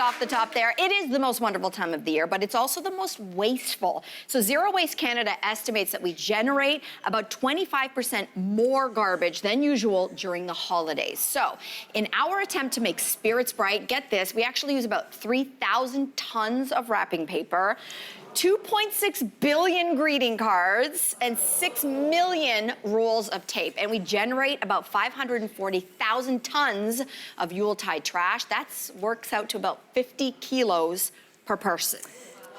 off the top there. It is the most wonderful time of the year, but it's also the most wasteful. So Zero Waste Canada estimates that we generate about 25% more garbage than usual during the holidays. So in our attempt to make spirits bright, get this, we actually use about 3,000 tons of wrapping paper, 2.6 billion greeting cards, and 6 million rolls of tape. And we generate about 540,000 tons of Yuletide trash. That works out to about 50 kilos per person.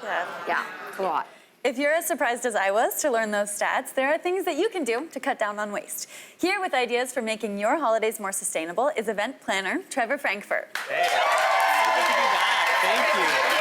Yeah, it's a lot. If you're as surprised as I was to learn those stats, there are things that you can do to cut down on waste. Here with ideas for making your holidays more sustainable is event planner Trevor Frankfort. Hey, good to be back. Thank you.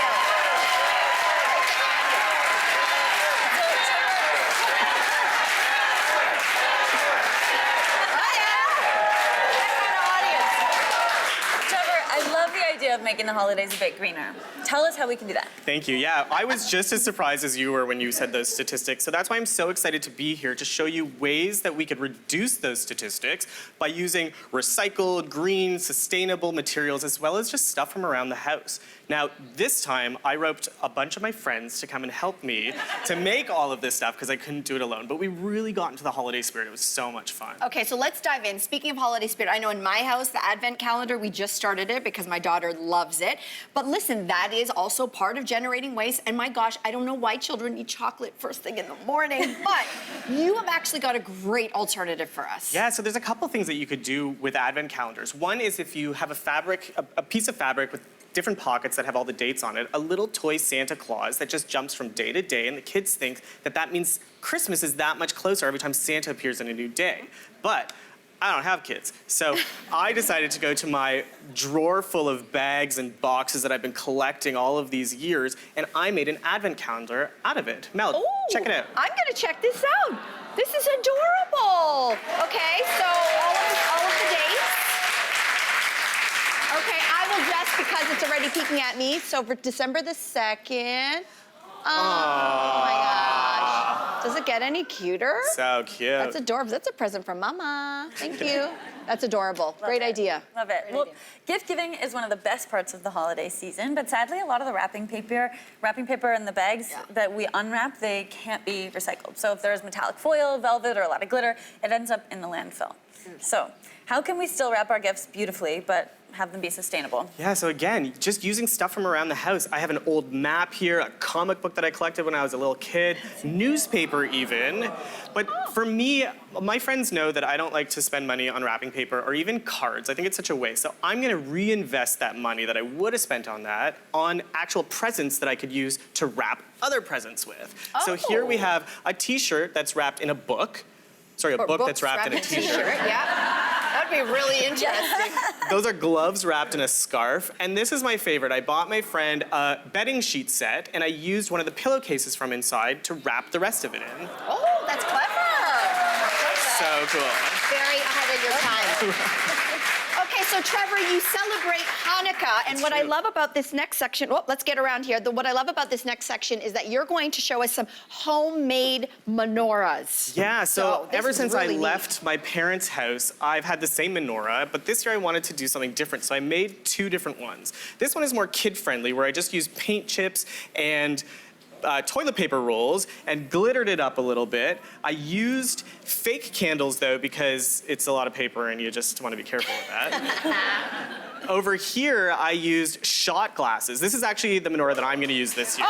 Of making the holidays a bit greener. Tell us how we can do that. Thank you. Yeah, I was just as surprised as you were when you said those statistics. So that's why I'm so excited to be here to show you ways that we could reduce those statistics by using recycled, green, sustainable materials, as well as just stuff from around the house. Now, this time, I roped a bunch of my friends to come and help me to make all of this stuff because I couldn't do it alone. But we really got into the holiday spirit. It was so much fun. Okay, so let's dive in. Speaking of holiday spirit, I know in my house, the Advent calendar, we just started it because my daughter loves it. But listen, that is also part of generating waste. And my gosh, I don't know why children eat chocolate first thing in the morning, but you have actually got a great alternative for us. Yeah, so there's a couple things that you could do with Advent calendars. One is if you have a piece of fabric with different pockets that have all the dates on it, a little toy Santa Claus that just jumps from day to day, and the kids think that that means Christmas is that much closer every time Santa appears in a new day. But I don't have kids, so I decided to go to my drawer full of bags and boxes that I've been collecting all of these years, and I made an Advent calendar out of it. Mel, check it out. I'm gonna check this out. This is adorable. Okay, so all of the dates. Okay, I will just, because it's already peeking at me, so for December the 2nd. Oh my gosh. Does it get any cuter? So cute. That's adorable. That's a present from Mama. Thank you. That's adorable. Great idea. Love it. Well, gift giving is one of the best parts of the holiday season, but sadly, a lot of the wrapping paper and the bags that we unwrap, they can't be recycled. So if there's metallic foil, velvet, or a lot of glitter, it ends up in the landfill. So how can we still wrap our gifts beautifully, but have them be sustainable? Yeah, so again, just using stuff from around the house. I have an old map here, a comic book that I collected when I was a little kid, newspaper even. But for me, my friends know that I don't like to spend money on wrapping paper or even cards. I think it's such a waste. So I'm gonna reinvest that money that I would have spent on that on actual presents that I could use to wrap other presents with. So here we have a t-shirt that's wrapped in a book. Sorry, a book that's wrapped in a t-shirt. Yeah. That'd be really interesting. Those are gloves wrapped in a scarf. And this is my favorite. I bought my friend a bedding sheet set, and I used one of the pillowcases from inside to wrap the rest of it in. Oh, that's clever. So cool. Very ahead of your time. Okay, so Trevor, you celebrate Hanukkah, and what I love about this next section, let's get around here. What I love about this next section is that you're going to show us some homemade menorahs. Yeah, so ever since I left my parents' house, I've had the same menorah, but this year I wanted to do something different, so I made 2 different ones. This one is more kid-friendly, where I just use paint chips and toilet paper rolls and glittered it up a little bit. I used fake candles though, because it's a lot of paper and you just want to be careful with that. Over here, I used shot glasses. This is actually the menorah that I'm going to use this year.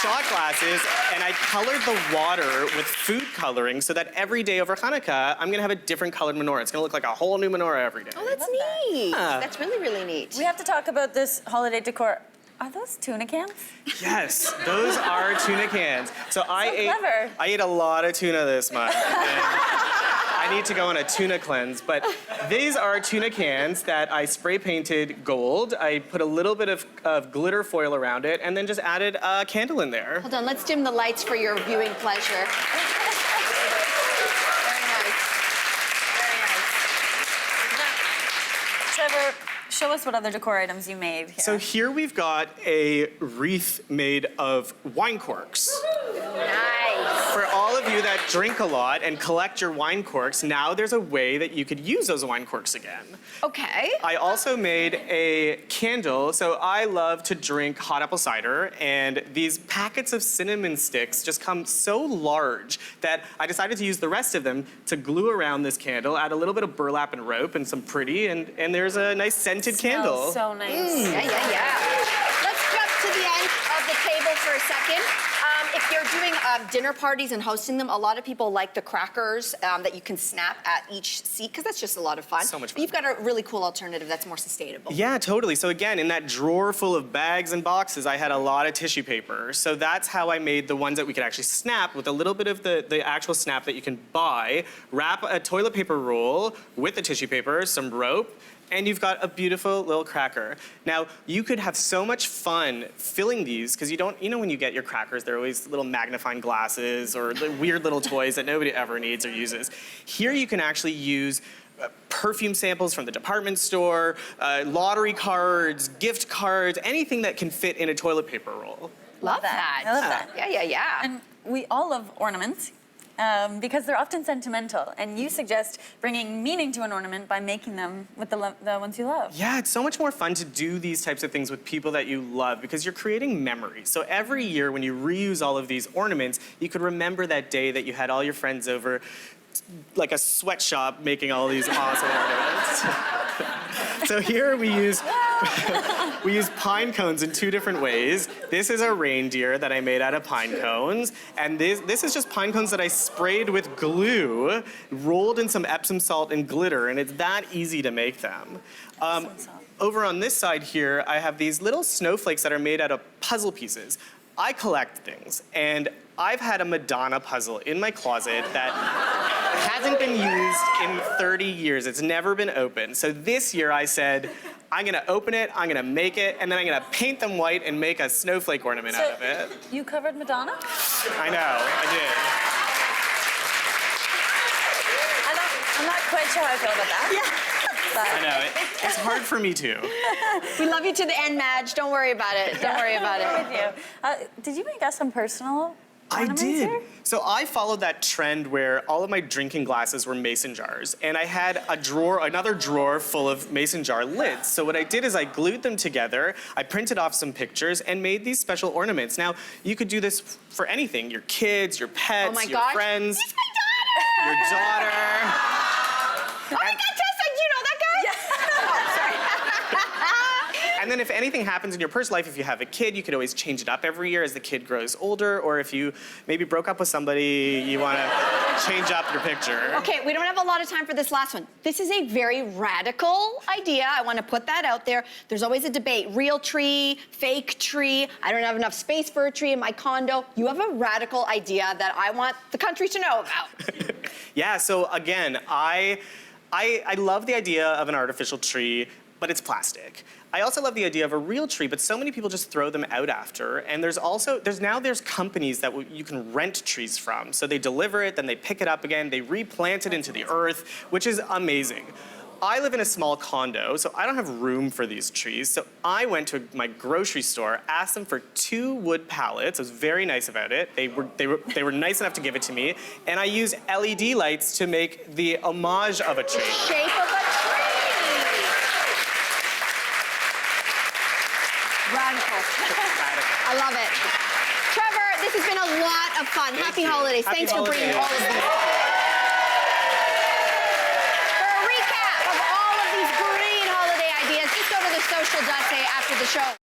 Shot glasses, and I colored the water with food coloring so that every day over Hanukkah, I'm gonna have a different colored menorah. It's gonna look like a whole new menorah every day. Oh, that's neat. That's really, really neat. We have to talk about this holiday decor. Are those tuna cans? Yes, those are tuna cans. So I ate a lot of tuna this month. I need to go on a tuna cleanse, but these are tuna cans that I spray painted gold. I put a little bit of glitter foil around it and then just added a candle in there. Hold on, let's dim the lights for your viewing pleasure. Very nice. Very nice. Trevor, show us what other decor items you made here. So here we've got a wreath made of wine corks. Nice. for all of you that drink a lot and collect your wine corks, now there's a way that you could use those wine corks again. Okay. I also made a candle. So I love to drink hot apple cider, and these packets of cinnamon sticks just come so large that I decided to use the rest of them to glue around this candle, add a little bit of burlap and rope and some pretty, and there's a nice scented candle. Smells so nice. Yeah, yeah, yeah. Let's jump to the end of the table for a second. If you're doing dinner parties and hosting them, a lot of people like the crackers that you can snap at each seat, because that's just a lot of fun. So much fun. But you've got a really cool alternative that's more sustainable. Yeah, totally. So again, in that drawer full of bags and boxes, I had a lot of tissue paper. So that's how I made the ones that we could actually snap with a little bit of the actual snap that you can buy. Wrap a toilet paper roll with the tissue paper, some rope, and you've got a beautiful little cracker. Now, you could have so much fun filling these, because you know when you get your crackers, they're always little magnifying glasses or the weird little toys that nobody ever needs or uses. Here you can actually use perfume samples from the department store, lottery cards, gift cards, anything that can fit in a toilet paper roll. Love that. I love that. Yeah, yeah, yeah. And we all love ornaments. Because they're often sentimental, and you suggest bringing meaning to an ornament by making them with the ones you love. Yeah, it's so much more fun to do these types of things with people that you love because you're creating memories. So every year when you reuse all of these ornaments, you could remember that day that you had all your friends over, like a sweatshop, making all these awesome ornaments. So here we use pine cones in two different ways. This is a reindeer that I made out of pine cones, and this is just pine cones that I sprayed with glue, rolled in some Epsom salt and glitter, and it's that easy to make them. Over on this side here, I have these little snowflakes that are made out of puzzle pieces. I collect things, and I've had a Madonna puzzle in my closet that hasn't been used in 30 years. It's never been opened. So this year I said, I'm gonna open it, I'm gonna make it, and then I'm gonna paint them white and make a snowflake ornament out of it. You covered Madonna? I know, I did. I'm not quite sure how I feel about that. Yeah. I know, it's hard for me too. We love you to the end, Madge. Don't worry about it. Don't worry about I'm it. with you. Did you make us some personal I ornaments did. here? So I followed that trend where all of my drinking glasses were mason jars, and I had another drawer full of mason jar lids. So what I did is I glued them together, I printed off some pictures, and made these special ornaments. Now, you could do this for anything, your kids, your pets, Oh my your gosh. friends. It's my daughter! Your daughter. Oh my God, Tessa, do you know that guy? And then if anything happens in your personal life, if you have a kid, you could always change it up every year as the kid grows older, or if you maybe broke up with somebody, you want to change up your picture. Okay, we don't have a lot of time for this last one. This is a very radical idea. I want to put that out there. There's always a debate. Real tree, fake tree. I don't have enough space for a tree in my condo. You have a radical idea that I want the country to know about. Yeah, so again, I love the idea of an artificial tree, but it's plastic. I also love the idea of a real tree, but so many people just throw them out after. And there's companies that you can rent trees from. So they deliver it, then they pick it up again, they replant it into the earth, which is amazing. I live in a small condo, so I don't have room for these trees. So I went to my grocery store, asked them for 2 wood pallets. I was very nice about it. They were nice enough to give it to me. And I used LED lights to make the homage of a tree. Shape of a tree. Radical. I love it. Trevor, this has been a lot of fun. Happy you. holidays. Happy Thanks for bringing all of holidays. these. For a recap of all of these great holiday ideas, just go to the social.ca after the show.